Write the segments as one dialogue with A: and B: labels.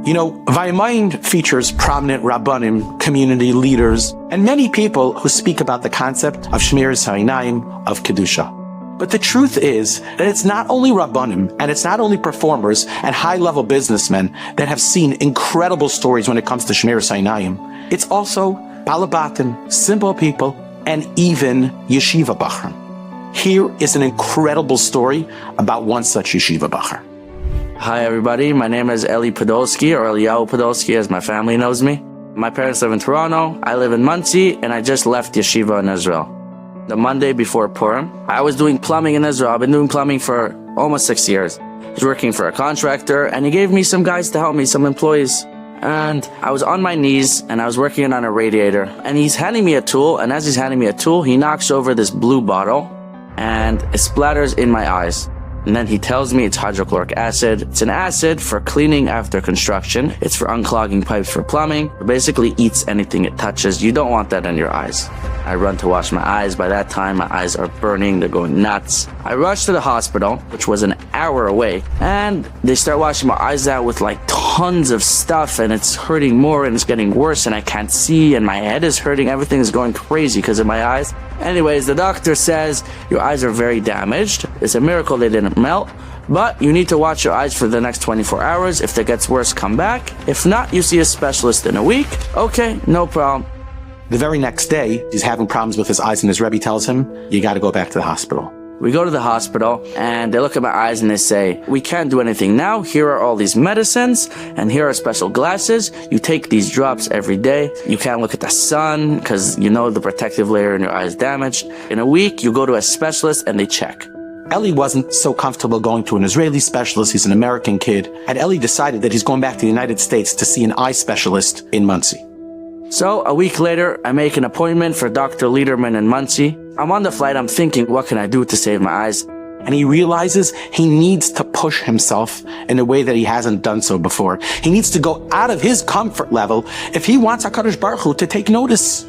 A: You know, Vayamind features prominent Rabbanim, community leaders, and many people who speak about the concept of Shmiras Ha'inayim, of Kedusha. But the truth is that it's not only Rabbanim, and it's not only performers and high-level businessmen that have seen incredible stories when it comes to Shmiras Ha'inayim. It's also Balabatim, simple people, and even Yeshiva Bachrim. Here is an incredible story about one such Yeshiva Bachar.
B: Hi everybody, my name is Eli Podolsky, or Eliyahu Podolsky as my family knows me. My parents live in Toronto, I live in Monsey, and I just left Yeshiva in Israel. The Monday before Purim, I was doing plumbing in Israel. I've been doing plumbing for almost 6 years. I was working for a contractor, and he gave me some guys to help me, some employees. And I was on my knees, and I was working on a radiator. And he's handing me a tool, and as he's handing me a tool, he knocks over this blue bottle, and it splatters in my eyes. And then he tells me it's hydrochloric acid. It's an acid for cleaning after construction. It's for unclogging pipes for plumbing. It basically eats anything it touches. You don't want that in your eyes. I run to wash my eyes. By that time, my eyes are burning. They're going nuts. I rush to the hospital, which was an hour away, and they start washing my eyes out with like tons of stuff, and it's hurting more, and it's getting worse, and I can't see, and my head is hurting. Everything is going crazy because of my eyes. Anyways, the doctor says, your eyes are very damaged. It's a miracle they didn't melt, but you need to watch your eyes for the next 24 hours. If it gets worse, come back. If not, you see a specialist in a week. Okay, no problem.
A: The very next day, he's having problems with his eyes, and his Rebbe tells him, you got to go back to the hospital.
B: We go to the hospital, and they look at my eyes and they say, we can't do anything now. Here are all these medicines, and here are special glasses. You take these drops every day. You can't look at the sun because you know the protective layer in your eye is damaged. In a week, you go to a specialist and they check.
A: Eli wasn't so comfortable going to an Israeli specialist. He's an American kid. And Eli decided that he's going back to the United States to see an eye specialist in Monsey.
B: So a week later, I make an appointment for Dr. Liederman in Monsey. I'm on the flight, I'm thinking, what can I do to save my eyes?
A: And he realizes he needs to push himself in a way that he hasn't done so before. He needs to go out of his comfort level if he wants HaKadosh Baruch Hu to take notice.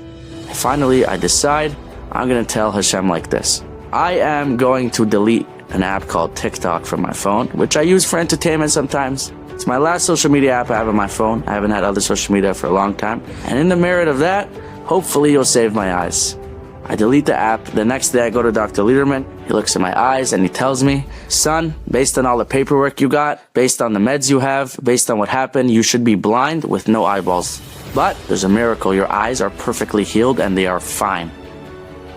B: Finally, I decide I'm going to tell Hashem like this. I am going to delete an app called TikTok from my phone, which I use for entertainment sometimes. It's my last social media app I have on my phone. I haven't had other social media for a long time. And in the merit of that, hopefully you'll save my eyes. I delete the app. The next day I go to Dr. Liederman. He looks at my eyes and he tells me, son, based on all the paperwork you got, based on the meds you have, based on what happened, you should be blind with no eyeballs. But there's a miracle. Your eyes are perfectly healed and they are fine.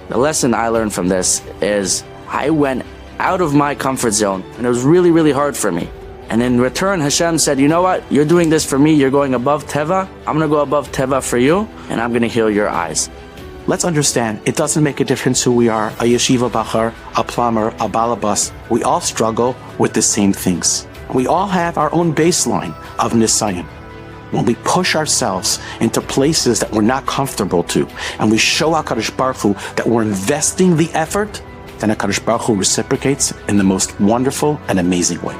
B: The lesson I learned from this is I went out of my comfort zone and it was really, really hard for me. And in return, Hashem said, you know what? You're doing this for me. You're going above Teva. I'm going to go above Teva for you, and I'm going to heal your eyes.
A: Let's understand, it doesn't make a difference who we are, a yeshiva bachar, a plumber, a balabas. We all struggle with the same things. We all have our own baseline of nisayim. When we push ourselves into places that we're not comfortable to, and we show HaKadosh Baruch Hu that we're investing the effort, then HaKadosh Baruch Hu reciprocates in the most wonderful and amazing way.